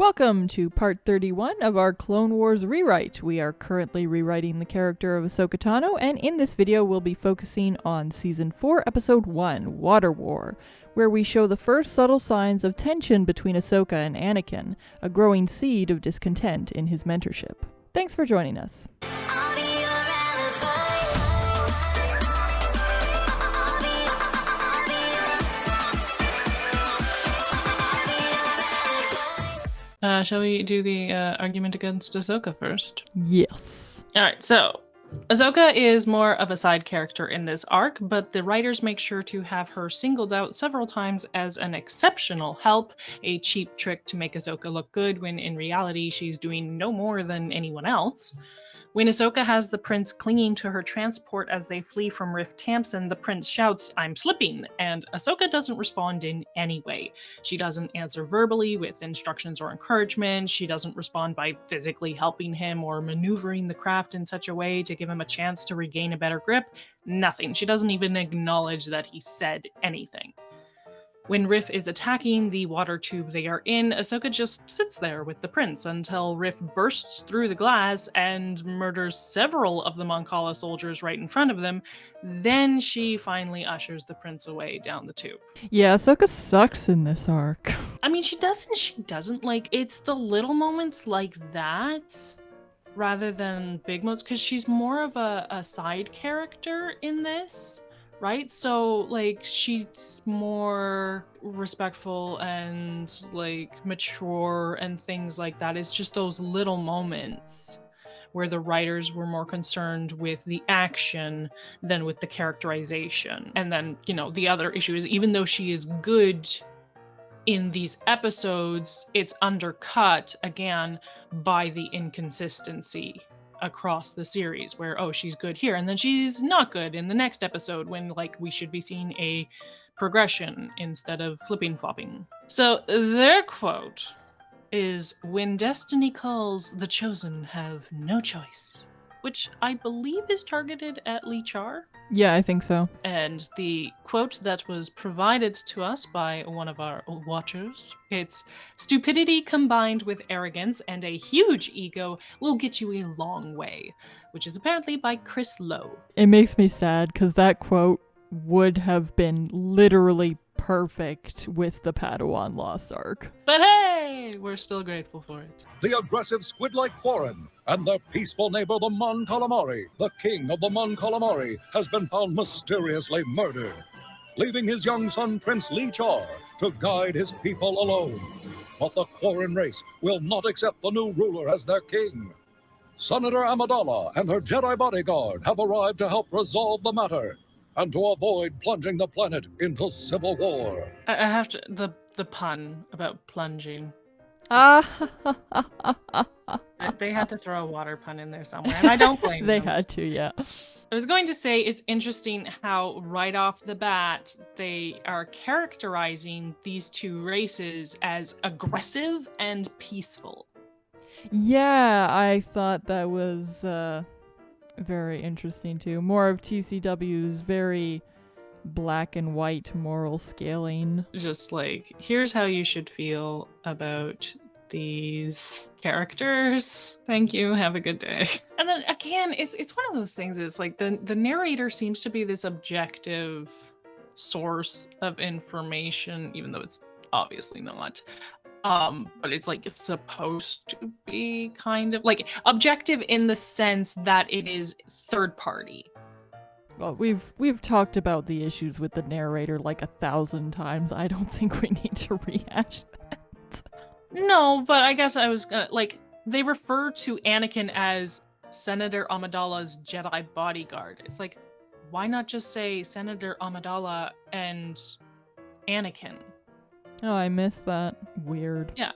Welcome to part 31 of our Clone Wars rewrite. We are currently rewriting the character of Ahsoka Tano, and in this video we'll be focusing on Season 4, Episode 1, Water War, where we show the first subtle signs of tension between Ahsoka and Anakin, a growing seed of discontent in his mentorship. Thanks for joining us. Shall we do the argument against Ahsoka first? Yes. Alright, so Ahsoka is more of a side character in this arc, but the writers make sure to have her singled out several times as an exceptional help, a cheap trick to make Ahsoka look good when in reality she's doing no more than anyone else. When Ahsoka has the prince clinging to her transport as they flee from Rift Tamsin, the prince shouts, "I'm slipping," and Ahsoka doesn't respond in any way. She doesn't answer verbally with instructions or encouragement. She doesn't respond by physically helping him or maneuvering the craft in such a way to give him a chance to regain a better grip. Nothing. She doesn't even acknowledge that he said anything. When Riff is attacking the water tube they are in, Ahsoka just sits there with the prince until Riff bursts through the glass and murders several of the Mon Cala soldiers right in front of them. Then she finally ushers the prince away down the tube. Yeah, Ahsoka sucks in this arc. I mean, she doesn't. Like, it's the little moments like that rather than big moments, because she's more of a side character in this. Right? So, like, she's more respectful and, like, mature and things like that. It's just those little moments where the writers were more concerned with the action than with the characterization. And then, you know, the other issue is, even though she is good in these episodes, it's undercut, again, by the inconsistency across the series, where, oh, she's good here and then she's not good in the next episode, when, like, we should be seeing a progression instead of flipping flopping. So their quote is, "When destiny calls, the chosen have no choice," which I believe is targeted at Lee Char. Yeah, I think so. And the quote that was provided to us by one of our watchers, it's, "Stupidity combined with arrogance and a huge ego will get you a long way," which is apparently by Chris Lowe. It makes me sad because that quote would have been literally perfect with the Padawan Lost arc. But hey, we're still grateful for it. The aggressive squid-like Quarren and their peaceful neighbor, the Mon Calamari, the king of the Mon Calamari, has been found mysteriously murdered, leaving his young son, Prince Lee Char, to guide his people alone. But the Quarren race will not accept the new ruler as their king. Senator Amidala and her Jedi bodyguard have arrived to help resolve the matter and to avoid plunging the planet into civil war. I have to, the pun about plunging. They had to throw a water pun in there somewhere, and I don't blame They them. had to, yeah. I was going to say, it's interesting how right off the bat they are characterizing these two races as aggressive and peaceful. Yeah, I thought that was very interesting too. More of TCW's very black and white moral scaling. Just like, here's how you should feel about these characters. Thank you. Have a good day. And then again, it's one of those things. It's like the narrator seems to be this objective source of information, even though it's obviously not. But it's like, it's supposed to be kind of like objective in the sense that it is third party. Well, we've talked about the issues with the narrator like 1,000 times. I don't think we need to rehash that. No, but I guess I was gonna, like, they refer to Anakin as Senator Amidala's Jedi bodyguard. It's like, why not just say Senator Amidala and Anakin? Oh, I missed that. Weird. Yeah.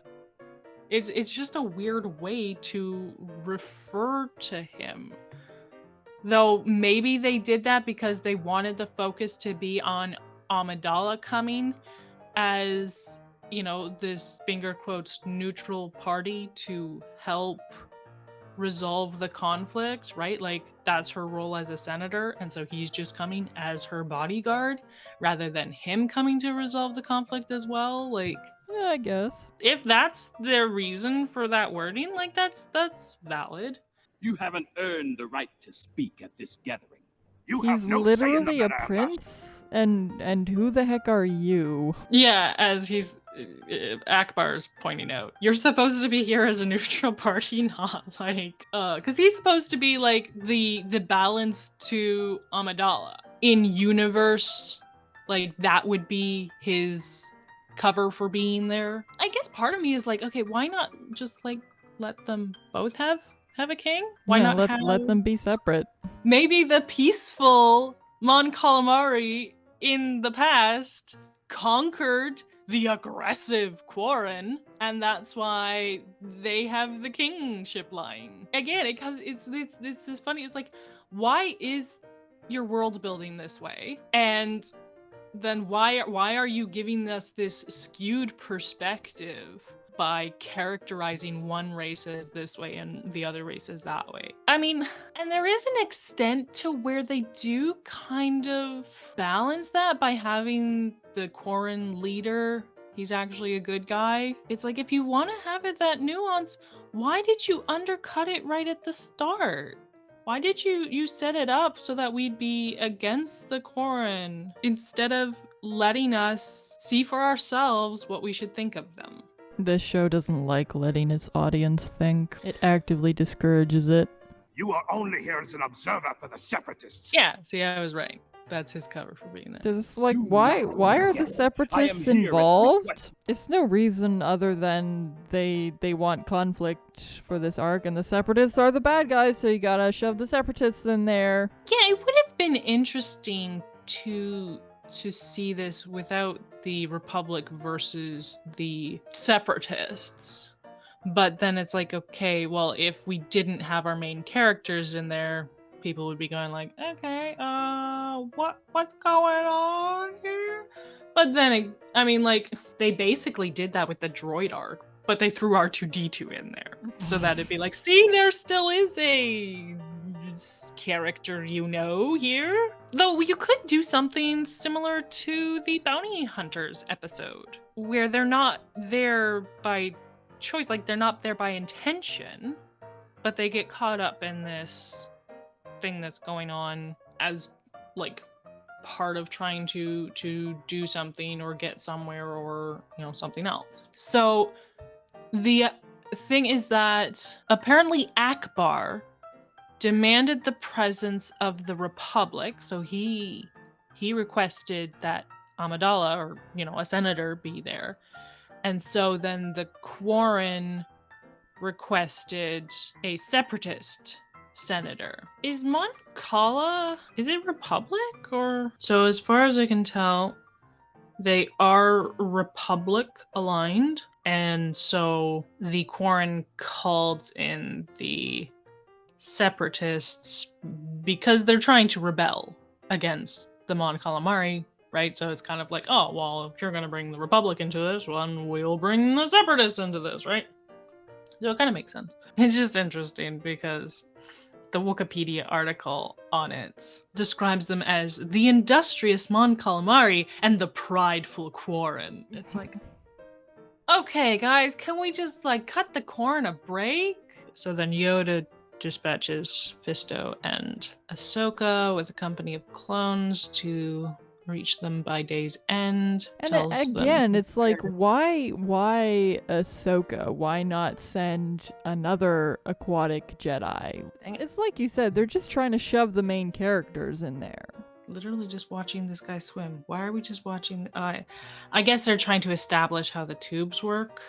It's just a weird way to refer to him. Though maybe they did that because they wanted the focus to be on Amidala coming as, you know, this finger quotes neutral party to help resolve the conflict, right? Like, that's her role as a senator, and so he's just coming as her bodyguard rather than him coming to resolve the conflict as well. Like, I guess. If that's their reason for that wording, like that's valid. You haven't earned the right to speak at this gathering. You He's have no say in the literally a matter, prince, and who the heck are you? Yeah, as he's Akbar's pointing out, you're supposed to be here as a neutral party, not like because he's supposed to be like the balance to Amidala in universe. Like that would be his cover for being there. I guess part of me is like, okay, why not just like let them both have a king? Why Yeah, not let them be separate? Maybe the peaceful Mon Calamari in the past conquered the aggressive Quarren, and that's why they have the kingship line. Again, it's funny. It's like, why is your world building this way? And then why are you giving us this skewed perspective by characterizing one race as this way and the other race as that way? I mean, and there is an extent to where they do kind of balance that by having the Quarren leader. He's actually a good guy. It's like, if you want to have it that nuance, why did you undercut it right at the start? Why did you set it up so that we'd be against the Quarren instead of letting us see for ourselves what we should think of them? This show doesn't like letting its audience think. It actively discourages it. You are only here as an observer for the Separatists. Yeah, see, I was right. That's his cover for being there. There's like, why are the Separatists here at involved? request. It's no reason other than they want conflict for this arc, and the Separatists are the bad guys, so you gotta shove the Separatists in there. Yeah, it would have been interesting to see this without the Republic versus the Separatists. But then it's like, okay, well, if we didn't have our main characters in there, people would be going like, okay, what's going on here? But then, I mean, like, they basically did that with the droid arc, but they threw R2-D2 in there. So that it'd be like, see, there still is a character, here. Though you could do something similar to the Bounty Hunters episode, where they're not there by choice, like they're not there by intention, but they get caught up in this thing that's going on as like part of trying to do something or get somewhere or something else. So the thing is that apparently Akbar demanded the presence of the Republic, so he requested that Amidala, or a senator, be there. And so then the Quarren requested a separatist senator. Is Mon Cala, is it Republic or? So as far as I can tell, they are Republic aligned, and so the Quarren called in the separatists because they're trying to rebel against the Mon Calamari, right? So it's kind of like, oh, well, if you're going to bring the Republic into this one, we'll bring the separatists into this, right? So it kind of makes sense. It's just interesting because the Wikipedia article on it describes them as the industrious Mon Calamari and the prideful Quarren. It's like, okay, guys, can we just like cut the Quarren a break? So then Yoda dispatches Fisto and Ahsoka with a company of clones to reach them by day's end. And again, it's like, why Ahsoka? Why not send another aquatic Jedi? It's like you said, they're just trying to shove the main characters in there. Literally just watching this guy swim. Why are we just watching? I guess they're trying to establish how the tubes work.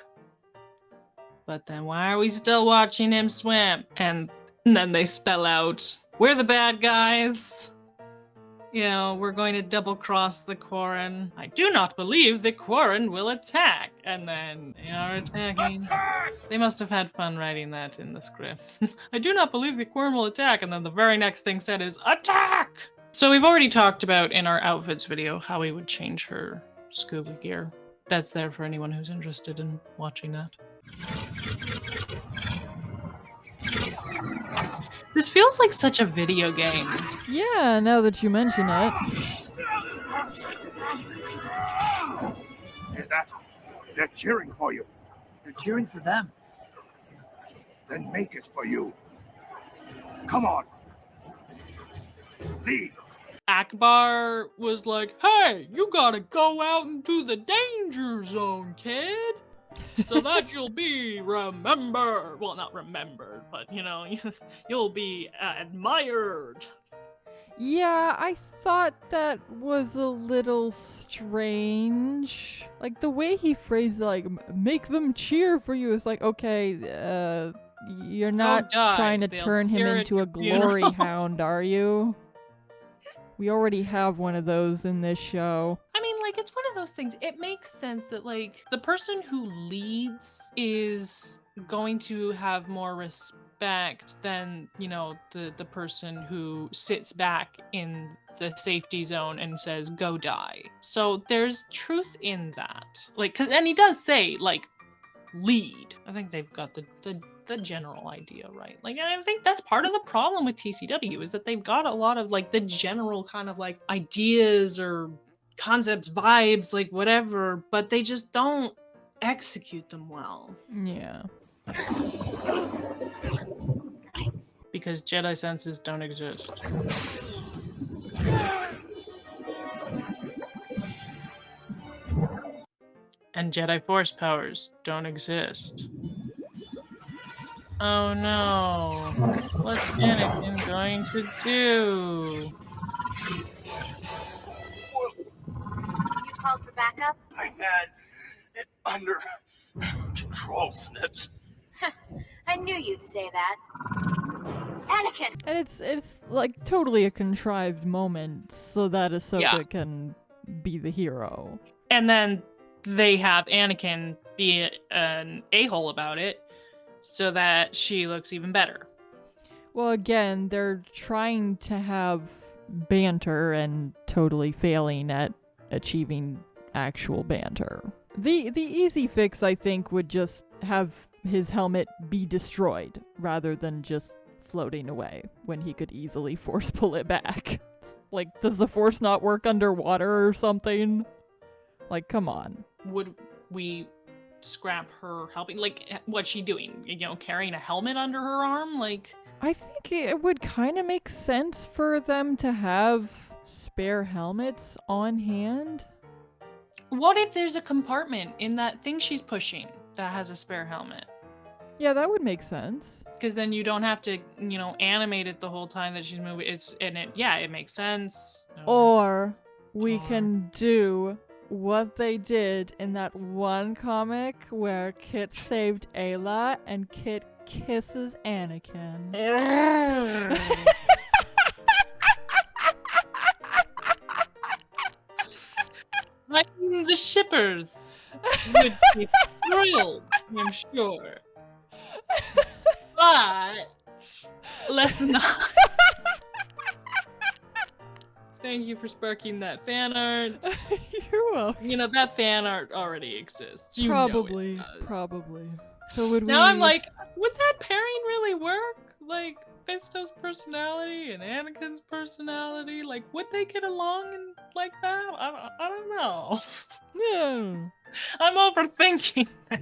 But then why are we still watching him swim? And then they spell out, we're the bad guys. We're going to double cross the Quarren. I do not believe the Quarren will attack. And then they are attacking. Attack! They must have had fun writing that in the script. I do not believe the Quarren will attack. And then the very next thing said is, attack! So we've already talked about in our outfits video how we would change her scuba gear. That's there for anyone who's interested in watching that. This feels like such a video game. Yeah, now that you mention it. Hear that? They're cheering for you. They're cheering for them. Then make it for you. Come on. Lead. Akbar was like, hey, you gotta go out into the danger zone, kid. So that you'll be remembered. Well, not remembered, but, you know, you'll be admired. Yeah, I thought that was a little strange. Like, the way he phrased it, like, make them cheer for you, is like, okay, you're not trying to They'll turn him cheer at into a your glory funeral. hound, are you? We already have one of those in this show. I mean, like, it's one of those things. It makes sense that, like, the person who leads is going to have more respect than, you know, the person who sits back in the safety zone and says, go die. So there's truth in that. Like, and he does say, like, lead. I think they've got the general idea right. Like, and I think that's part of the problem with TCW is that they've got a lot of like the general kind of like ideas or concepts, vibes, like whatever, but they just don't execute them well. Yeah. Because Jedi senses don't exist. And Jedi Force powers don't exist. Oh no. What's Anakin going to do? You called for backup? I had it under control, Snips. I knew you'd say that. Anakin! And it's like totally a contrived moment so that Ahsoka can be the hero. And then they have Anakin be an a-hole about it so that she looks even better. Well, again, they're trying to have banter and totally failing at achieving actual banter. The easy fix, I think, would just have his helmet be destroyed rather than just floating away when he could easily force pull it back. Like, does the force not work underwater or something? Like, come on. Would we scrap her helping? Like, what's she doing? You know, carrying a helmet under her arm? Like, I think it would kind of make sense for them to have spare helmets on hand. what if there's a compartment in that thing she's pushing that has a spare helmet? Yeah, that would make sense. Because then you don't have to, you know, animate it the whole time that she's moving. It makes sense. Or we can do what they did in that one comic where Kit saved Ayla and Kit kisses Anakin. Like, the shippers would be thrilled, I'm sure. But let's not. Thank you for sparking that fan art. You're welcome. You know, that fan art already exists. You Probably, know it does. probably. So would Now we... I'm like, would that pairing really work? Like, Fisto's personality and Anakin's personality? Like, would they get along like that? I don't know. Yeah. I'm overthinking this.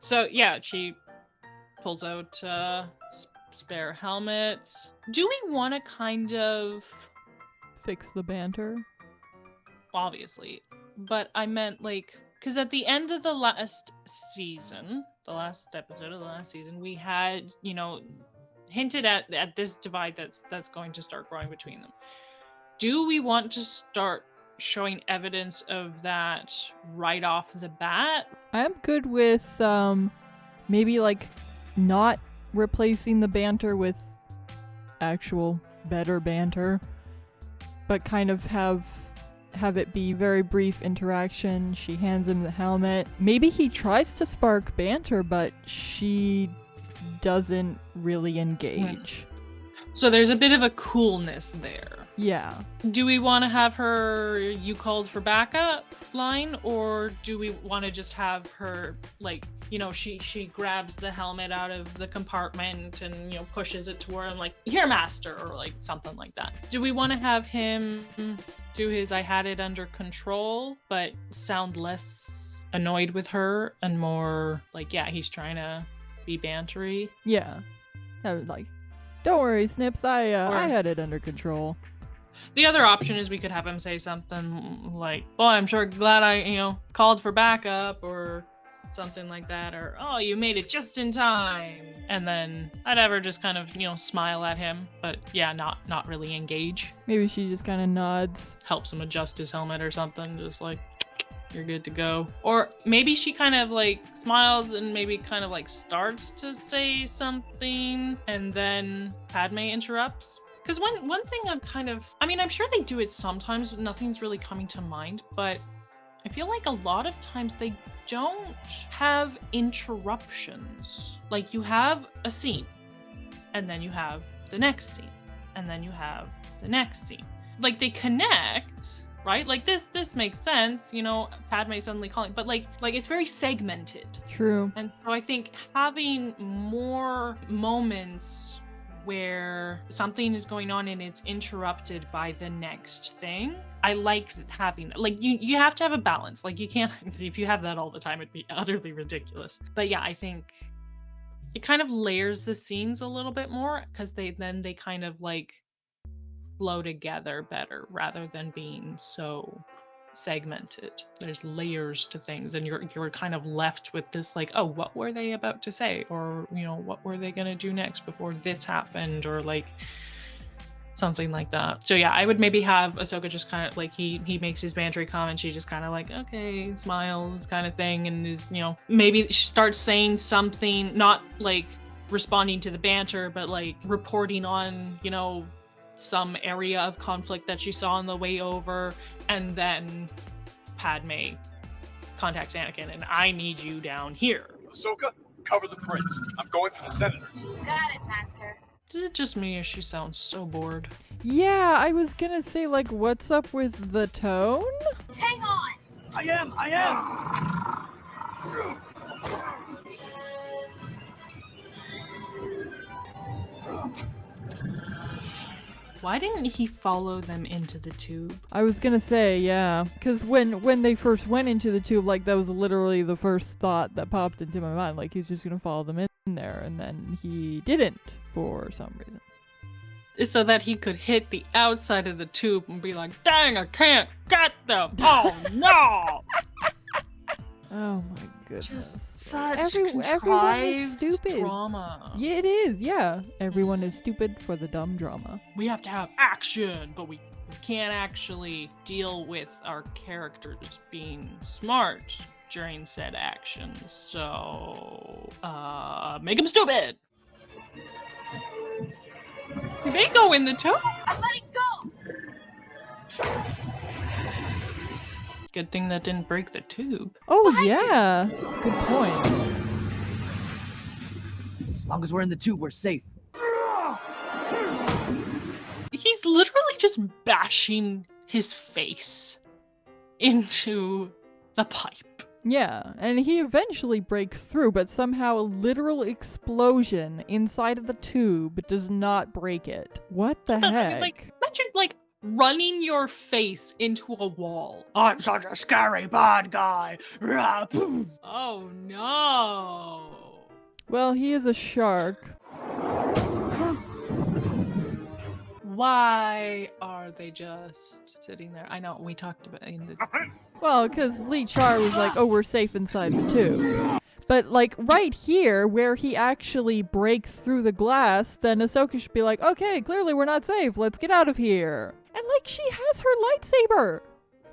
So, yeah, she pulls out spare helmets. Do we want to kind of... Fix the banter? Obviously. But I meant, like... Because at the end of the last season, the last episode of the last season, we had, you know, hinted at this divide that's going to start growing between them. Do we want to start showing evidence of that right off the bat? I'm good with maybe like not replacing the banter with actual better banter, but kind of have it be very brief interaction. She hands him the helmet. Maybe he tries to spark banter, but she doesn't really engage. So there's a bit of a coolness there. Yeah. Do we want to have her "you called for backup" line, or do we want to just have her like you know, she grabs the helmet out of the compartment and, you know, pushes it toward him like, here, master, or like something like that. Do we want to have him do his I had it under control, but sound less annoyed with her and more like, yeah, he's trying to be bantery? Yeah. I was like, don't worry, Snips, I had it under control. The other option is we could have him say something like, boy, I'm sure glad I, you know, called for backup, or something like that, or, oh, you made it just in time. And then I'd ever just kind of, you know, smile at him, but yeah, not really engage. Maybe she just kind of nods. Helps him adjust his helmet or something, just like, you're good to go. Or maybe she kind of like smiles and maybe kind of like starts to say something, and then Padme interrupts. Because one thing I'm sure they do it sometimes, nothing's really coming to mind, but I feel like a lot of times they don't have interruptions. Like, you have a scene, and then you have the next scene, and then you have the next scene. Like, they connect, right? Like, this makes sense, you know, Padme suddenly calling, but like it's very segmented. True. And so I think having more moments where something is going on and it's interrupted by the next thing, I like having that. Like, you have to have a balance. Like, you can't, if you have that all the time, it'd be utterly ridiculous. But yeah, I think it kind of layers the scenes a little bit more, because they kind of like flow together better rather than being so segmented. There's layers to things, and you're kind of left with this like, oh, what were they about to say, or, you know, what were they gonna do next before this happened, or like something like that. So yeah, I would maybe have Ahsoka just kind of like, he makes his bantery comment, she just kind of like, okay, smiles kind of thing, and is, you know, maybe she starts saying something, not like responding to the banter, but like reporting on, you know, some area of conflict that she saw on the way over, and then Padme contacts Anakin, and I need you down here. Ahsoka, cover the prince. I'm going for the senators. Got it, Master. Is it just me, or she sounds so bored? Yeah, I was gonna say, like, what's up with the tone? Hang on. I am. Why didn't he follow them into the tube? I was gonna say, yeah, because when they first went into the tube, like, that was literally the first thought that popped into my mind. Like, he's just gonna follow them in there, and then he didn't for some reason. So that he could hit the outside of the tube and be like, dang, I can't get them. Oh no! Oh my goodness. Just such everyone is contrived stupid. drama. Yeah, it is, yeah. Everyone is stupid for the dumb drama. We have to have action, but we can't actually deal with our characters being smart during said action. So, make them stupid. They go in the tube. I'm letting go. Good thing that didn't break the tube. Oh, yeah. That's a good point. As long as we're in the tube, we're safe. He's literally just bashing his face into the pipe. Yeah, and he eventually breaks through, but somehow a literal explosion inside of the tube does not break it. What the heck? Like, imagine, like, running your face into a wall. I'm such a scary bad guy. Oh no. Well, he is a shark. Why are they just sitting there? I know, we talked about in the... Well, because Lee Char was like, oh, we're safe inside the tube. But, like, right here, where he actually breaks through the glass, then Ahsoka should be like, okay, clearly we're not safe. Let's get out of here. And, like, she has her lightsaber.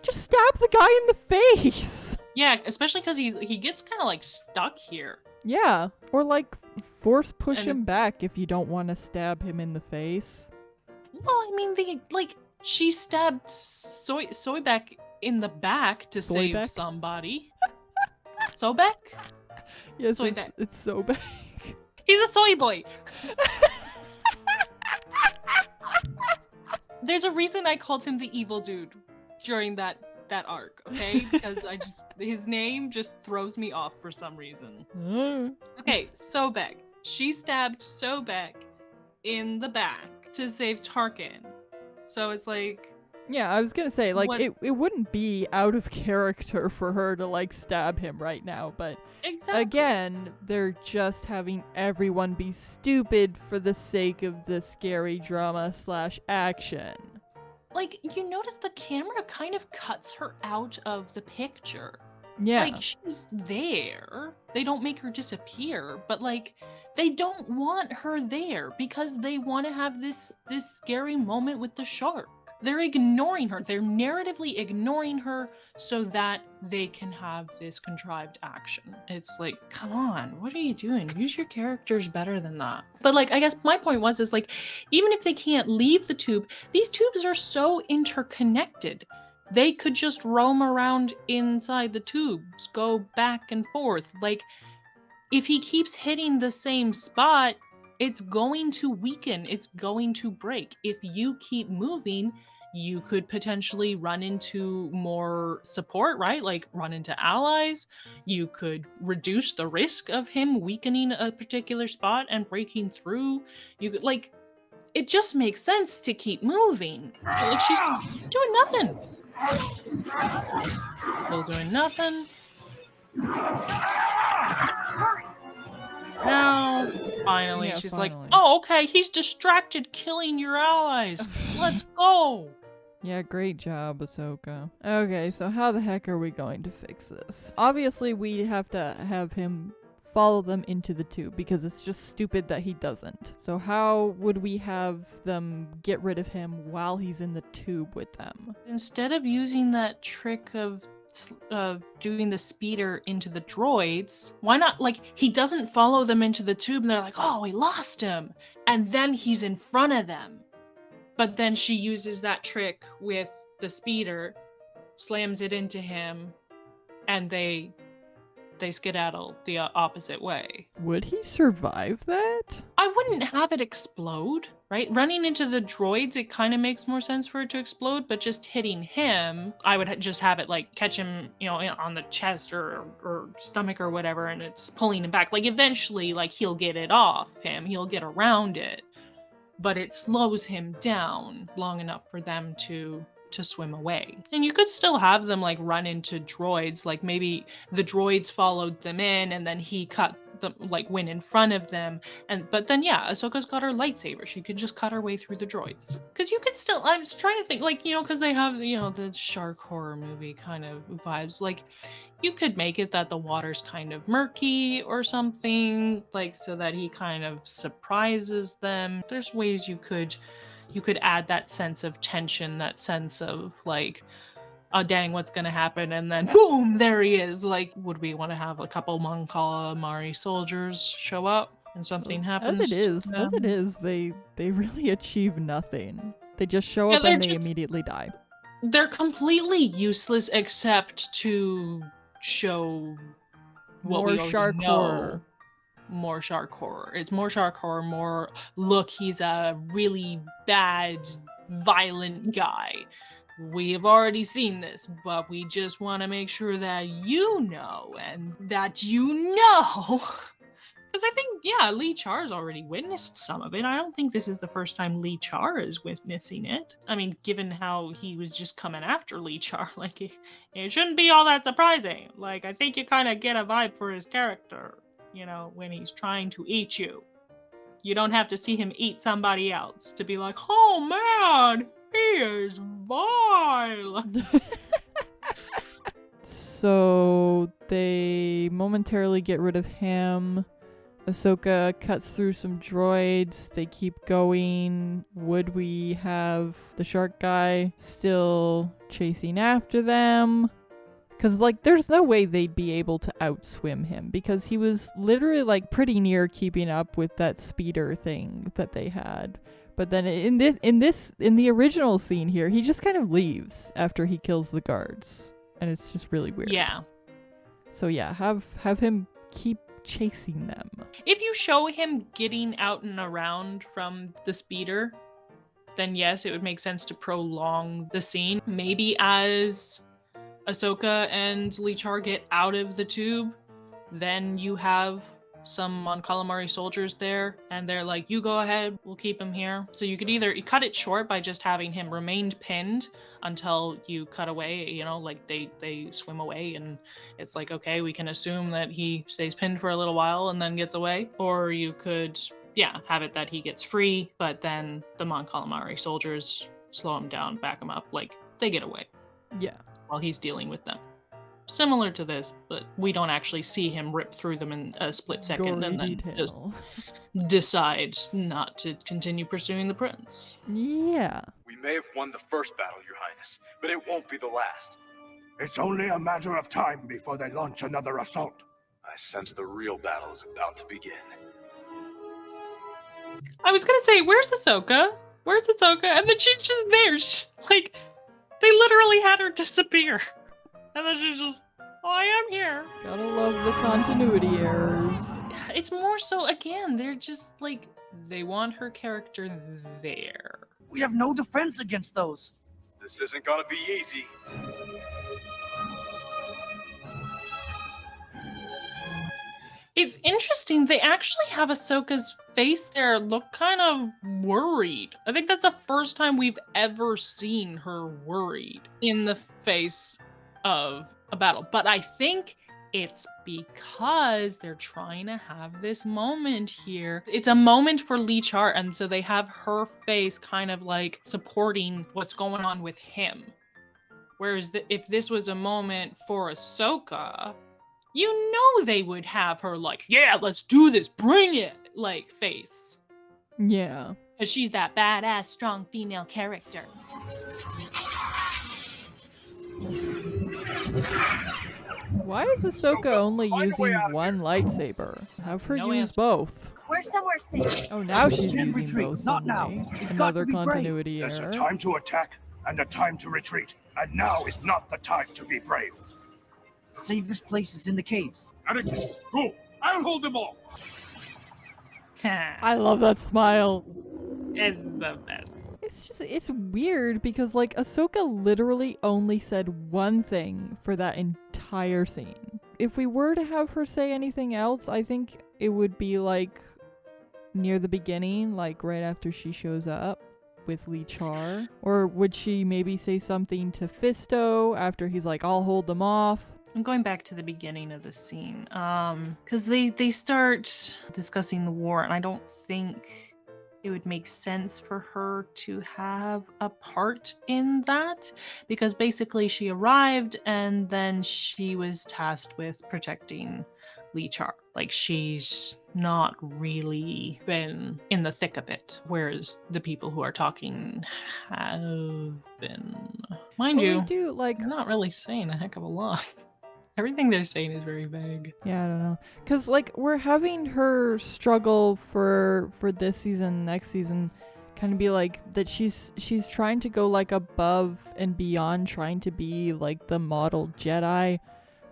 Just stab the guy in the face. Yeah, especially because he gets kind of, like, stuck here. Yeah. Or, like, force push And him back if you don't want to stab him in the face. Well, I mean, she stabbed Soybek in the back to save Soybek? somebody. Sobek? Yes, Soybek. it's so bad. He's a soy boy. There's a reason I called him the evil dude during that that arc, okay? Because his name just throws me off for some reason. Okay, Sobek. She stabbed Sobek in the back to save Tarkin. So it's like, Yeah, I was gonna say, like, What- it wouldn't be out of character for her to, like, stab him right now, but exactly. again, they're just having everyone be stupid for the sake of the scary drama / action. Like, you notice the camera kind of cuts her out of the picture. Yeah. Like, she's there. They don't make her disappear, but like, they don't want her there because they want to have this scary moment with the shark. They're ignoring her. They're narratively ignoring her so that they can have this contrived action. It's like, come on, what are you doing? Use your characters better than that. But like, I guess my point is like, even if they can't leave the tube, these tubes are so interconnected. They could just roam around inside the tubes, go back and forth. Like, if he keeps hitting the same spot, it's going to weaken, it's going to break. If you keep moving, you could potentially run into more support, right? Like run into allies. You could reduce the risk of him weakening a particular spot and breaking through. You could, like, it just makes sense to keep moving. Like, she's just doing nothing. Still doing nothing. Now, finally, Yeah, she's finally. like, oh, okay, he's distracted killing your allies. Let's go. Yeah, great job, Ahsoka. Okay, so how the heck are we going to fix this? Obviously, we have to have him follow them into the tube because it's just stupid that he doesn't. So how would we have them get rid of him while he's in the tube with them? Instead of using that trick of doing the speeder into the droids, why not, like, he doesn't follow them into the tube and they're like, oh, we lost him, and then he's in front of them, but then she uses that trick with the speeder, slams it into him, and they skedaddle the opposite way. Would he survive that? I wouldn't have it explode, right? Running into the droids, it kind of makes more sense for it to explode, but just hitting him, I would just have it like catch him, you know, on the chest or stomach or whatever, and it's pulling him back. Like eventually, like he'll get it off him, he'll get around it, but it slows him down long enough for them to swim away. And you could still have them like run into droids, like maybe the droids followed them in and then he cut them, like went in front of them, but then yeah, Ahsoka's got her lightsaber, she could just cut her way through the droids. Because you could still, I was trying to think, like, you know, because they have, you know, the shark horror movie kind of vibes, like you could make it that the water's kind of murky or something, like so that he kind of surprises them. There's ways you could add that sense of tension, that sense of like, oh dang, what's gonna happen? And then boom, there he is. Like, would we want to have a couple Mon Calamari soldiers show up and something happens? As it is, they really achieve nothing. They just show Yeah, up and they immediately die. They're completely useless except to show what we More already shark know. horror. More shark horror. It's more shark horror, more look, he's a really bad, violent guy. We have already seen this, but we just want to make sure that you know, and that you know. Because I think, yeah, Lee Char's already witnessed some of it. I don't think this is the first time Lee Char is witnessing it. I mean, given how he was just coming after Lee Char, like, it shouldn't be all that surprising. Like, I think you kind of get a vibe for his character. You know, when he's trying to eat you. You don't have to see him eat somebody else to be like, oh man, he is vile. So they momentarily get rid of him. Ahsoka cuts through some droids. They keep going. Would we have the shark guy still chasing after them? Because, like, there's no way they'd be able to outswim him because he was literally, like, pretty near keeping up with that speeder thing that they had. But then in the original scene here, he just kind of leaves after he kills the guards. And it's just really weird. Yeah. So yeah, have him keep chasing them. If you show him getting out and around from the speeder, then yes, it would make sense to prolong the scene. Maybe as Ahsoka and Lee Char get out of the tube, then you have some Mon Calamari soldiers there, and they're like, you go ahead, we'll keep him here. So you could either cut it short by just having him remain pinned until you cut away, you know, like they swim away, and it's like, okay, we can assume that he stays pinned for a little while and then gets away. Or you could, yeah, have it that he gets free, but then the Mon Calamari soldiers slow him down, back him up, like they get away. Yeah. While he's dealing with them. Similar to this, but we don't actually see him rip through them in a split second Gory and then detail. just decide not to continue pursuing the prince. Yeah. We may have won the first battle, Your Highness, but it won't be the last. It's only a matter of time before they launch another assault. I sense the real battle is about to begin. I was gonna say, where's Ahsoka? Where's Ahsoka? And then she's just there. Like, they literally had her disappear. And then she's just, oh, I am here. Gotta love the continuity errors. It's more so, again, they're just like, they want her character there. We have no defense against those. This isn't gonna be easy. It's interesting, they actually have Ahsoka's face there look kind of worried. I think that's the first time we've ever seen her worried in the face of a battle. But I think it's because they're trying to have this moment here. It's a moment for Lee Char, and so they have her face kind of like supporting what's going on with him. Whereas if this was a moment for Ahsoka, you know they would have her like, yeah, let's do this, bring it, like face. Yeah. Because she's that badass, strong female character. Why is Ahsoka only using one lightsaber? Have her No use answer. both. We're somewhere safe. Oh, now she's Can't using retreat. both Not now. suddenly. We've got Another to be brave. continuity There's a error. time to attack and a time to retreat, and now is not the time to be brave. Safest place is in the caves. Anakin, go! I'll hold them off! I love that smile. It's the best. It's weird because like Ahsoka literally only said one thing for that entire scene. If we were to have her say anything else, I think it would be like near the beginning, like right after she shows up with Lee Char. Or would she maybe say something to Fisto after he's like, I'll hold them off? I'm going back to the beginning of the scene, because they start discussing the war, and I don't think it would make sense for her to have a part in that, because basically she arrived and then she was tasked with protecting Lee Char. Like, she's not really been in the thick of it, whereas the people who are talking have been. Mind But you, we do like they're not really saying a heck of a lot. Everything they're saying is very vague. Yeah, I don't know. Cause like we're having her struggle for this season, next season, kind of be like that she's trying to go like above and beyond trying to be like the model Jedi.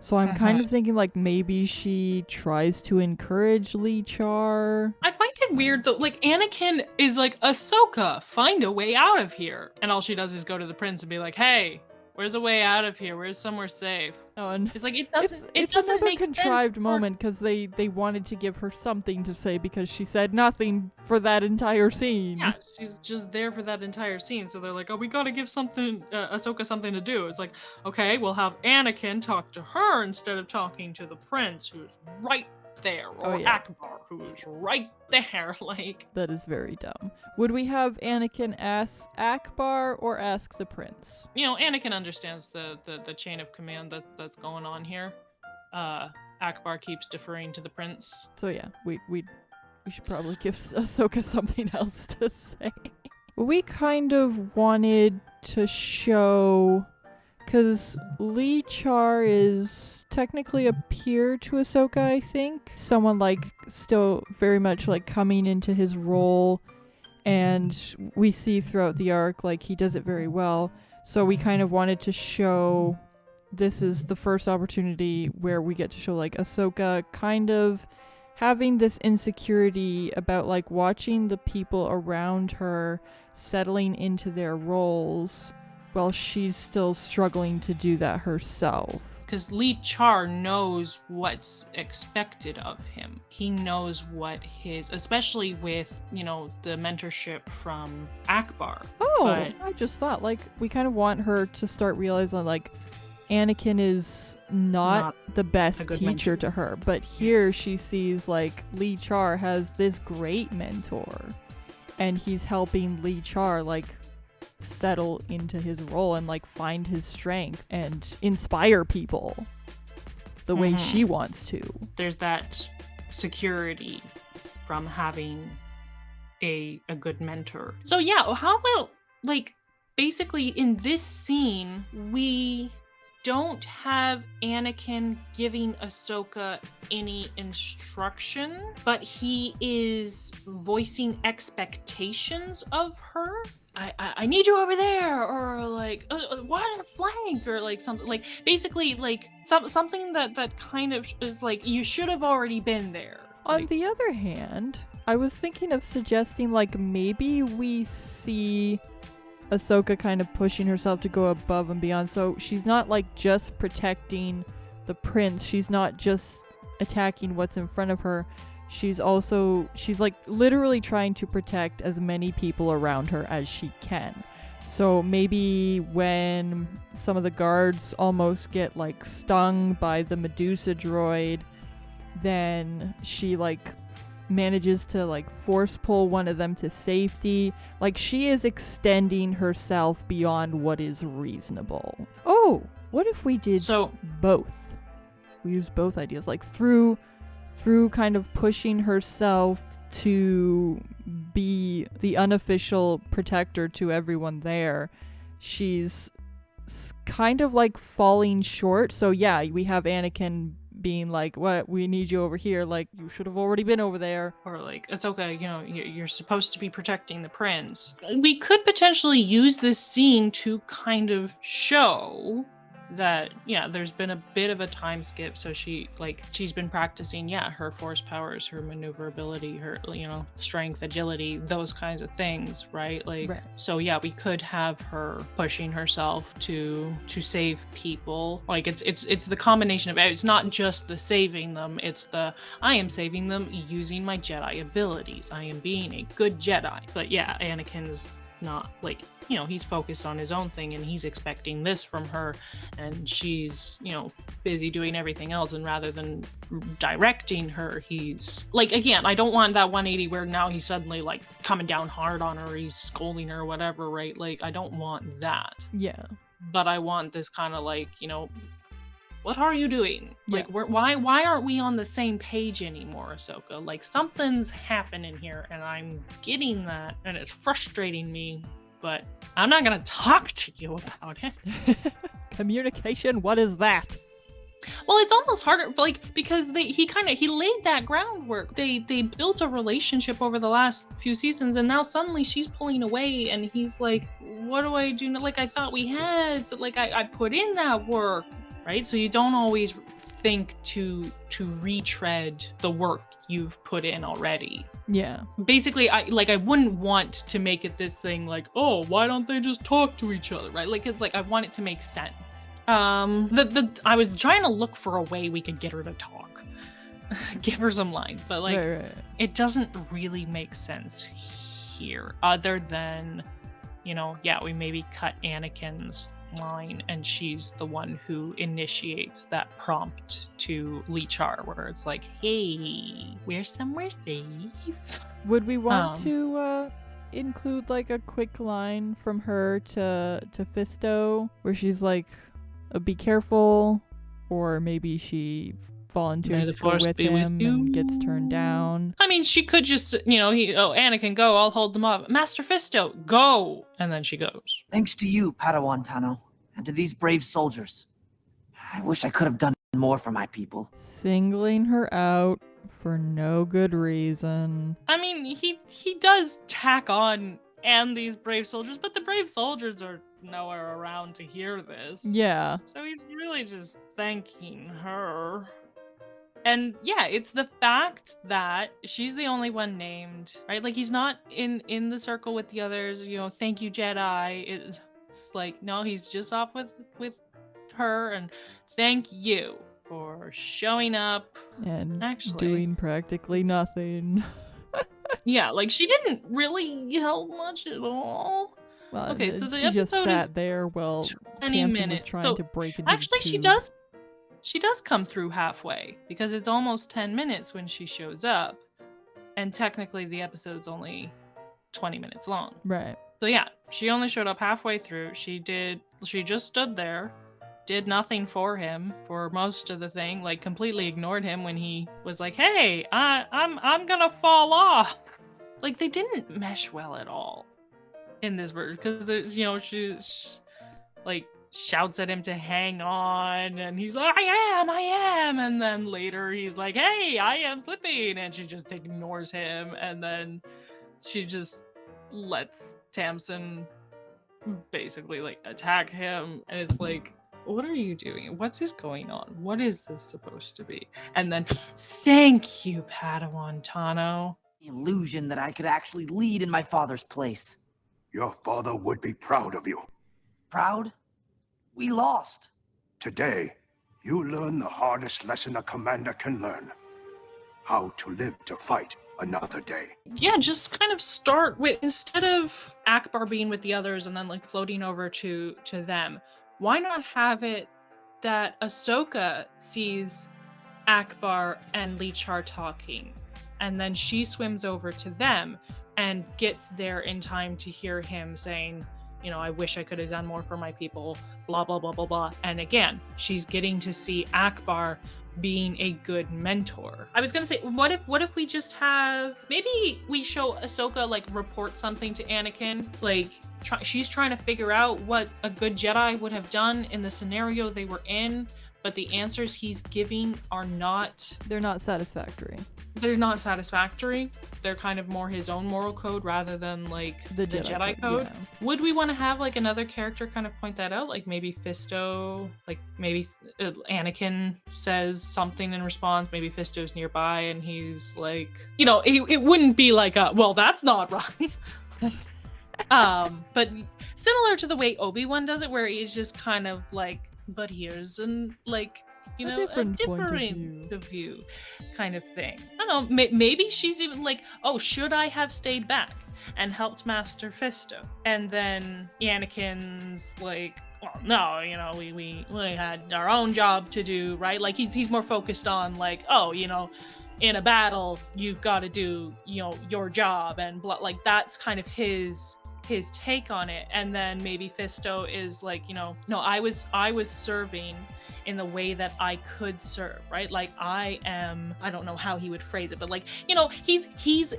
So I'm kind of thinking like maybe she tries to encourage Lee Char. I find it weird though, like Anakin is like, Ahsoka, find a way out of here. And all she does is go to the prince and be like, hey, where's a way out of here? Where's somewhere safe? Oh, and It's like, it doesn't another make contrived sense moment because they wanted to give her something to say because she said nothing for that entire scene. Yeah, she's just there for that entire scene. So they're like, oh, we gotta give Ahsoka something to do. It's like, okay, we'll have Anakin talk to her instead of talking to the prince who's right there, or Oh, yeah. Akbar who's right there. Like, That is very dumb. Would we have Anakin ask Akbar or ask the prince? you know, Anakin understands the chain of command that's going on here. Akbar keeps deferring to the prince. So yeah, we should probably give Ahsoka something else to say. We kind of wanted to show, because Lee Char is technically a peer to Ahsoka, I think. Someone like still very much like coming into his role, and we see throughout the arc like he does it very well. So we kind of wanted to show this is the first opportunity where we get to show like Ahsoka kind of having this insecurity about like watching the people around her settling into their roles while she's still struggling to do that herself. Because Lee Char knows what's expected of him. He knows what his, especially with, you know, the mentorship from Akbar. Oh, But I just thought, like, we kind of want her to start realizing, like, Anakin is not the a best good teacher mentor. to her. But here she sees, like, Lee Char has this great mentor. And he's helping Lee Char, like, settle into his role and, like, find his strength and inspire people the way she wants to. there's that security from having a good mentor. So yeah, how about, like, basically in this scene, we don't have Anakin giving Ahsoka any instruction, but he is voicing expectations of her. I need you over there, or like water flank, or like something, like basically like something that kind of is like, you should have already been there. On Like, the other hand, I was thinking of suggesting, like, maybe we see Ahsoka kind of pushing herself to go above and beyond. So she's not, like, just protecting the prince. She's not just attacking what's in front of her. She's like literally trying to protect as many people around her as she can. So maybe when some of the guards almost get, like, stung by the Medusa droid, then she, like, manages to, like, force pull one of them to safety. Like, she is extending herself beyond what is reasonable. Oh, what if we did so both? We use both ideas, like, through kind of pushing herself to be the unofficial protector to everyone there. She's kind of, like, falling short. So yeah, we have Anakin being like, what, we need you over here, like, you should have already been over there. or like, it's okay, you know, you're supposed to be protecting the prince. We could potentially use this scene to kind of show that, yeah, there's been a bit of a time skip. So she's been practicing, yeah, her force powers, her maneuverability, her, you know, strength, agility, those kinds of things, right? Like, Right. So yeah, we could have her pushing herself to save people. Like, it's the combination of, it's not just the saving them, it's the, I am saving them using my Jedi abilities, I am being a good Jedi. But yeah, Anakin's not, like, you know, he's focused on his own thing and he's expecting this from her, and she's, you know, busy doing everything else, and rather than directing her, he's like, again, I don't want that 180 where now he's suddenly, like, coming down hard on her, he's scolding her or whatever, right? Like, I don't want that. Yeah. But I want this kind of, like, you know, what are you doing? Yeah. Like, why aren't we on the same page anymore, Ahsoka? Like, something's happening here, and I'm getting that, and it's frustrating me, but I'm not gonna talk to you about it. Communication, what is that? Well, it's almost harder, like, because he laid that groundwork. They built a relationship over the last few seasons, and now suddenly she's pulling away, and he's like, what do I do now? Like, I thought we had, so, like, I put in that work, right? So you don't always think to retread the work you've put in already. Yeah. Basically, I wouldn't want to make it this thing like, oh, why don't they just talk to each other, right? Like, it's like, I want it to make sense. I was trying to look for a way we could get her to talk, give her some lines, but, like, Right. it doesn't really make sense here, other than, you know, yeah, we maybe cut Anakin's line and she's the one who initiates that prompt to Lee Char, where it's like, hey, we're somewhere safe. Would we want Um, to include, like, a quick line from her to Fisto where she's like, be careful, or maybe she volunteers May the to go Force with be with him you. and gets turned down? I mean, she could just, you know, Anakin, go, I'll hold them up. Master Fisto, go! And then she goes. Thanks to you, Padawan Tano, and to these brave soldiers. I wish I could have done more for my people. Singling her out for no good reason. I mean, he does tack on, and these brave soldiers, but the brave soldiers are nowhere around to hear this. Yeah. So he's really just thanking her. And yeah, it's the fact that she's the only one named, right? Like, he's not in the circle with the others, you know, thank you, Jedi. It's like, no, he's just off with her, and thank you for showing up. And Actually, doing practically nothing. yeah, like she didn't really help much at all. Well, Okay, so the she just episode is sat there while 20 Tamsin was minutes. trying So to break into actually, the she tube. does come through halfway, because it's almost 10 minutes when she shows up, and technically the episode's only 20 minutes long. Right. So yeah, she only showed up halfway through. She just stood there, did nothing for him for most of the thing, like completely ignored him when he was like, "Hey, I'm gonna fall off." Like, they didn't mesh well at all in this version, because there's, she's like shouts at him to hang on, and he's like, I am, and then later he's like, "Hey, I am slipping," and she just ignores him, and then she just lets Tamsin basically like attack him, and it's like, what are you doing? What's this going on? What is this supposed to be? And then, thank you, Padawan Tano. The illusion that I could actually lead in my father's place. Your father would be proud of you. Proud? We lost. Today, you learn the hardest lesson a commander can learn. How to live to fight another day. Yeah, just kind of start with, instead of Akbar being with the others and then like floating over to them, why not have it that Ahsoka sees Akbar and Lee Char talking, and then she swims over to them and gets there in time to hear him saying, I wish I could have done more for my people, blah, blah, blah, blah, blah. And again, she's getting to see Akbar being a good mentor. I was gonna say, what if we just have, maybe we show Ahsoka like report something to Anakin, like she's trying to figure out what a good Jedi would have done in the scenario they were in, but the answers he's giving are not, They're not satisfactory. they're not satisfactory. They're kind of more his own moral code rather than like the Jedi code. Yeah. Would we want to have like another character kind of point that out? Like maybe Fisto, like maybe Anakin says something in response. Maybe Fisto's nearby and he's like, it wouldn't be like, well, that's not right. But similar to the way Obi-Wan does it, where he's just kind of like, but here's an like, a different point of view kind of thing. I don't know, maybe she's even like, oh, should I have stayed back and helped Master Fisto? And then Anakin's like, well, no, we had our own job to do, right? Like he's more focused on like, oh, in a battle you've got to do, your job, and like that's kind of his take on it. And then maybe Fisto is like, no, I was serving in the way that I could serve, right? Like I don't know how he would phrase it, but like, he's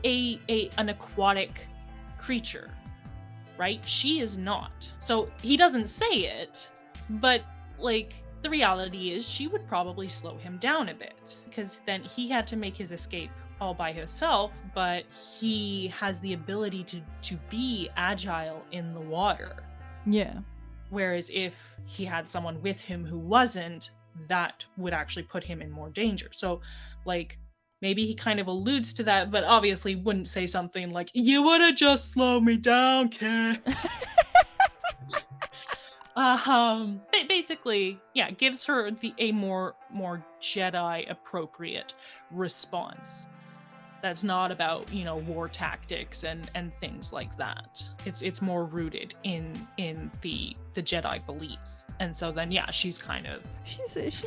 an aquatic creature, right? She is not. So he doesn't say it, but like the reality is she would probably slow him down a bit, because then he had to make his escape all by himself, but he has the ability to be agile in the water. Yeah. Whereas if he had someone with him who wasn't, that would actually put him in more danger. So like maybe he kind of alludes to that, but obviously wouldn't say something like, you would have just slowed me down, kid. Basically, yeah, gives her a more Jedi appropriate response. That's not about, war tactics and things like that. It's more rooted in the Jedi beliefs. And so then, yeah, she's kind of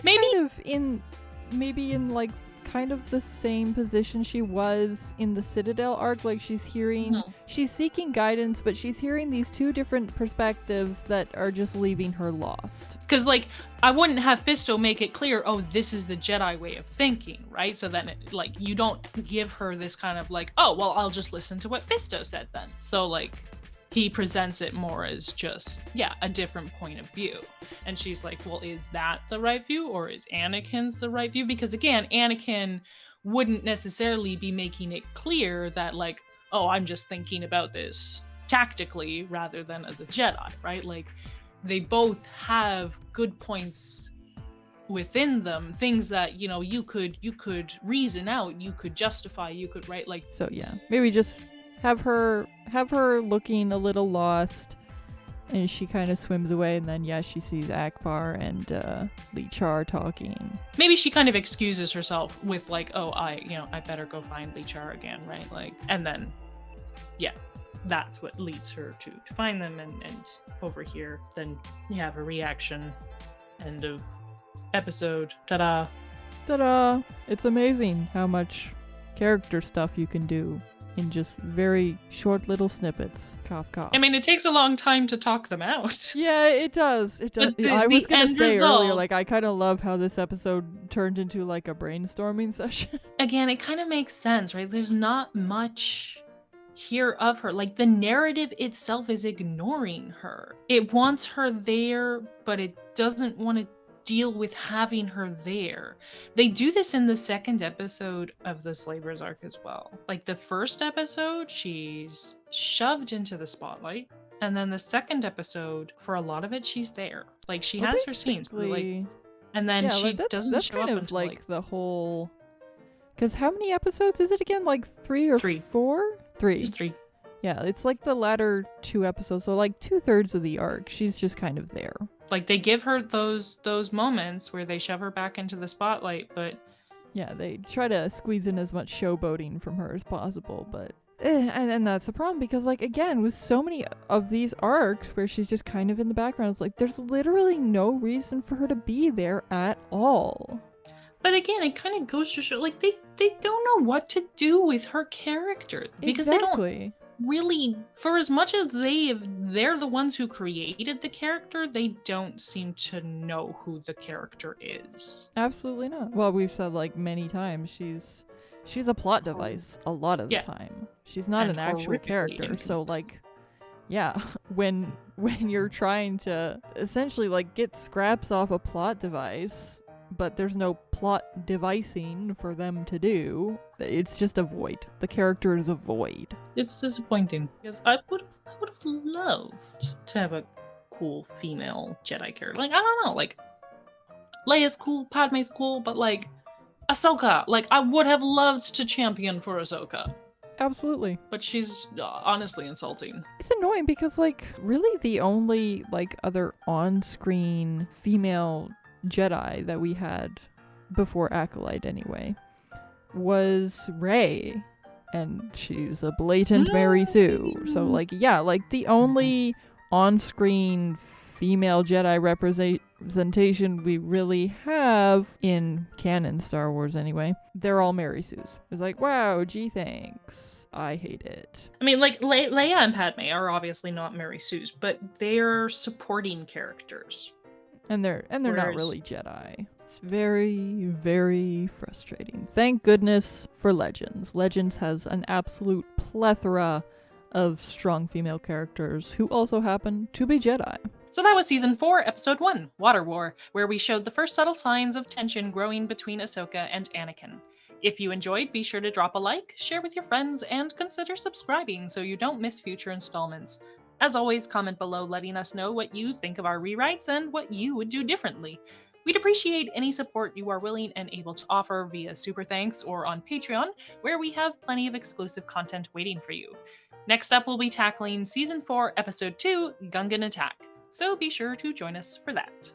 maybe kind of in like kind of the same position she was in the Citadel arc. Like she's seeking guidance, but she's hearing these two different perspectives that are just leaving her lost. Because like I wouldn't have Fisto make it clear, oh, this is the Jedi way of thinking, right? So then like you don't give her this kind of like, oh, well, I'll just listen to what Fisto said then. So like he presents it more as just, yeah, a different point of view. And she's like, well, is that the right view, or is Anakin's the right view? Because again, Anakin wouldn't necessarily be making it clear that like, oh, I'm just thinking about this tactically rather than as a Jedi, right? Like they both have good points within them, things that, you could reason out, you could justify, you could, right? Like, so yeah, maybe just have her looking a little lost, And she kind of swims away, and then, yeah, she sees Akbar and Lee Char talking. Maybe she kind of excuses herself with like, oh, I better go find Lee Char again, right? Like, and then, yeah, that's what leads her to find them. And over here, then you have a reaction. End of episode. Ta-da. Ta-da! It's amazing how much character stuff you can do in just very short little snippets. Cough, cough. I mean, it takes a long time to talk them out. Yeah, it does. It does. But I was gonna end say earlier, result- like, I kind of love how this episode turned into like a brainstorming session. Again, it kind of makes sense, right? There's not much here of her. Like, the narrative itself is ignoring her. It wants her there, but it doesn't want to deal with having her there. They do this in the second episode of the Slavers arc as well. Like, the first episode, she's shoved into the spotlight, and then the second episode, for a lot of it, she's there. Like, she has her scenes, but like, and then yeah, she like, doesn't that's show kind up of until like the whole. Because how many episodes is it again? Like 3 or Three. 4? 3. just 3. Yeah, it's like the latter 2 episodes, so like 2/3 of the arc, she's just kind of there. Like, they give her those moments where they shove her back into the spotlight, but Yeah, they try to squeeze in as much showboating from her as possible, but and that's the problem because, like, again, with so many of these arcs where she's just kind of in the background, it's like there's literally no reason for her to be there at all. But again, it kind of goes to show, like, they don't know what to do with her character because they don't Exactly. really, for as much as they're the ones who created the character, they don't seem to know who the character is. Absolutely not. Well, we've said like many times she's a plot device a lot of the Yeah. time. She's not And an actual horrifically character. So inconsistent. like, yeah, when you're trying to essentially like get scraps off a plot device, but there's no plot devising for them to do, it's just a void. The character is a void. It's disappointing because I would have loved to have a cool female Jedi character. Like, I don't know, like, Leia's cool, Padme's cool, but like Ahsoka, like, I would have loved to champion for Ahsoka, Absolutely. but she's honestly insulting. It's annoying because, like, really the only, like, other on-screen female Jedi that we had before Acolyte, anyway, was Rey. And she's a blatant Mary Sue. So, like, yeah, like, the only on-screen female Jedi representation we really have in canon Star Wars, anyway, they're all Mary Sues. It's like, wow, gee, thanks. I hate it. I mean, like, Leia and Padme are obviously not Mary Sue's, but they're supporting characters. And they're not Whereas- really Jedi. It's very, very frustrating. Thank goodness for Legends. Legends has an absolute plethora of strong female characters who also happen to be Jedi. So that was Season 4, Episode 1, Water War, where we showed the first subtle signs of tension growing between Ahsoka and Anakin. If you enjoyed, be sure to drop a like, share with your friends, and consider subscribing so you don't miss future installments. As always, comment below letting us know what you think of our rewrites and what you would do differently. We'd appreciate any support you are willing and able to offer via Super Thanks or on Patreon, where we have plenty of exclusive content waiting for you. Next up, we'll be tackling Season 4, Episode 2, Gungan Attack, so be sure to join us for that.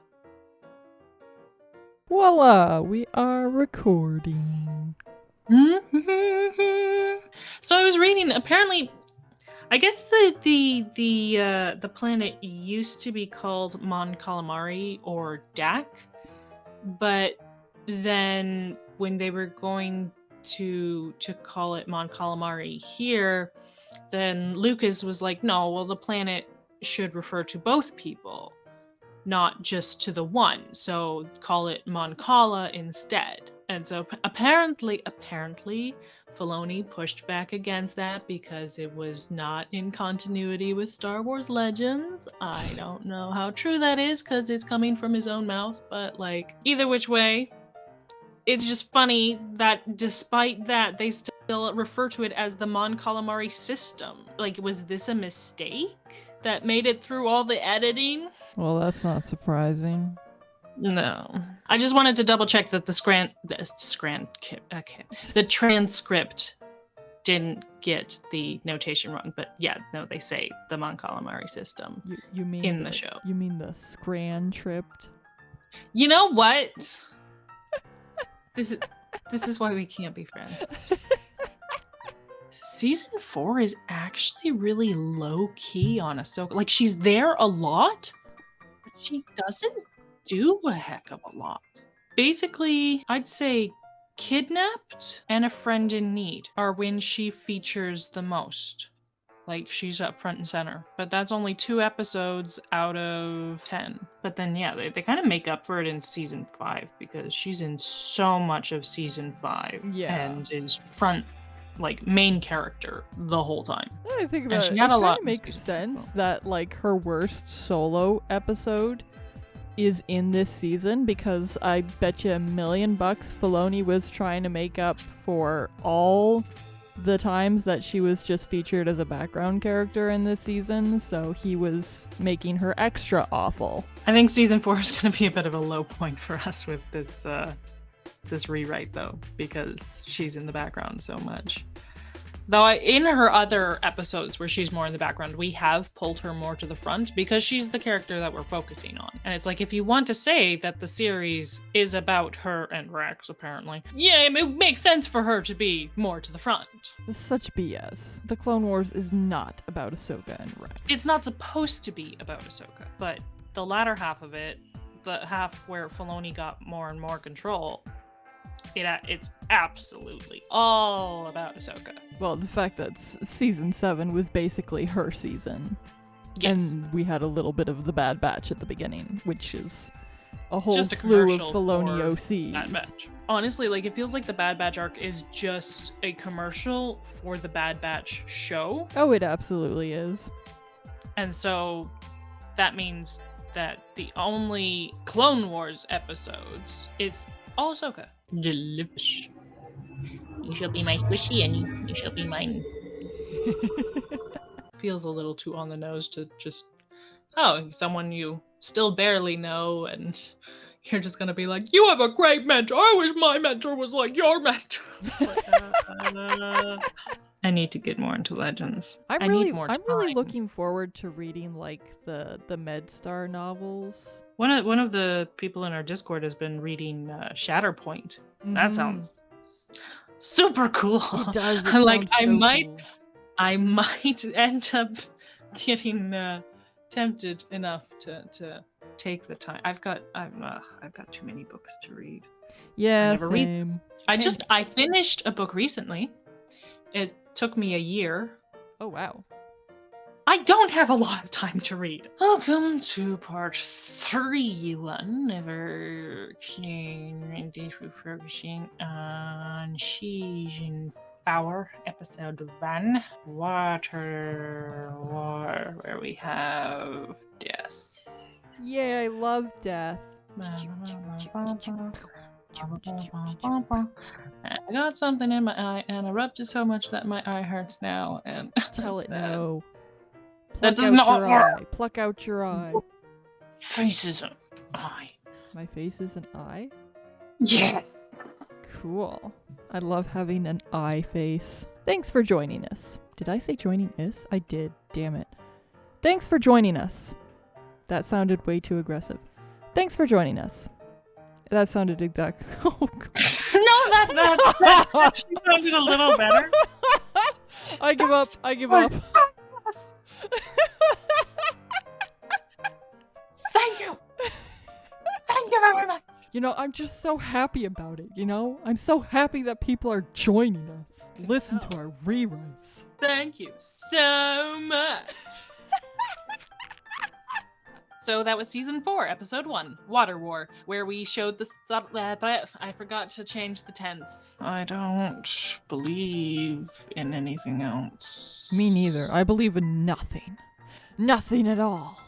Voila! We are recording. So I was reading, apparently, I guess the planet used to be called Mon Calamari or Dak, but then when they were going to call it Mon Calamari here, then Lucas was like, no, well, the planet should refer to both people, not just to the one, so call it Mon Cala instead. And so apparently Filoni pushed back against that because it was not in continuity with Star Wars Legends. I don't know how true that is because it's coming from his own mouth, but like, either which way, it's just funny that despite that, they still refer to it as the Mon Calamari system. Like, was this a mistake that made it through all the editing? Well, that's not surprising. No. I just wanted to double check that the transcript didn't get the notation wrong, but yeah, no, they say the Mon Calamari system You mean in the show. You mean the Scran tripped? You know what? This is why we can't be friends. Season 4 is actually really low key on Ahsoka. Like, she's there a lot, but she doesn't do a heck of a lot. Basically, I'd say Kidnapped and A Friend in Need are when she features the most. Like, she's up front and center. But that's only 2 episodes out of 10. But then, yeah, they kind of make up for it in season 5 because she's in so much of season 5. Yeah. And is front, like, main character the whole time. I think And about she it. had a lot It in makes season sense 4. that like her worst solo episode is in this season because I bet you $1 million Filoni was trying to make up for all the times that she was just featured as a background character in this season, so he was making her extra awful. I think season 4 is going to be a bit of a low point for us with this rewrite, though, because she's in the background so much. Though in her other episodes where she's more in the background, we have pulled her more to the front because she's the character that we're focusing on. And it's like, if you want to say that the series is about her and Rex, apparently, yeah, it makes sense for her to be more to the front. This is such BS. The Clone Wars is not about Ahsoka and Rex. It's not supposed to be about Ahsoka, but the latter half of it, the half where Filoni got more and more control, it's absolutely all about Ahsoka. Well, the fact that season 7 was basically her season. Yes. And we had a little bit of the Bad Batch at the beginning, which is a whole Just a slew of commercial Filoni for OCs. Bad Batch. Honestly, like, it feels like the Bad Batch arc is just a commercial for the Bad Batch show. Oh, it absolutely is. And so that means that the only Clone Wars episodes is all Ahsoka. Delicious. You shall be my squishy and you shall be mine. Feels a little too on the nose to just, someone you still barely know, and you're just gonna be like, you have a great mentor. I wish my mentor was like your mentor. I need to get more into Legends. I need more time. I'm really looking forward to reading like the MedStar novels. One of the people in our Discord has been reading Shatterpoint. That sounds super cool. It does. It Like, sounds so I might end up getting tempted enough to take the time. I've got too many books to read. Yeah, same. Read. I finished a book recently. It took me a year. Oh wow. I don't have a lot of time to read. Welcome to part 3-1 of our clean refocusing on Season 4, episode 1, Water War, where we have death. Yeah, I love death. I got something in my eye and I rubbed it so much that my eye hurts now. And Tell it no. That does not work. Pluck out your eye. Face is an eye. My face is an eye? Yes. Cool. I love having an eye face. Thanks for joining us. Did I say joining us? I did. Damn it. Thanks for joining us. That sounded way too aggressive. Thanks for joining us. That sounded exact. Oh, God. No, that actually sounded a little better. I give up. I give up. Thank you. Thank you very much. You know, I'm just so happy about it, you know? I'm so happy that people are joining us. Listen to our rewrites. Thank you so much. So that was season 4, episode 1, Water War, where we showed the but I forgot to change the tense. I don't believe in anything else. Me neither. I believe in nothing. Nothing at all.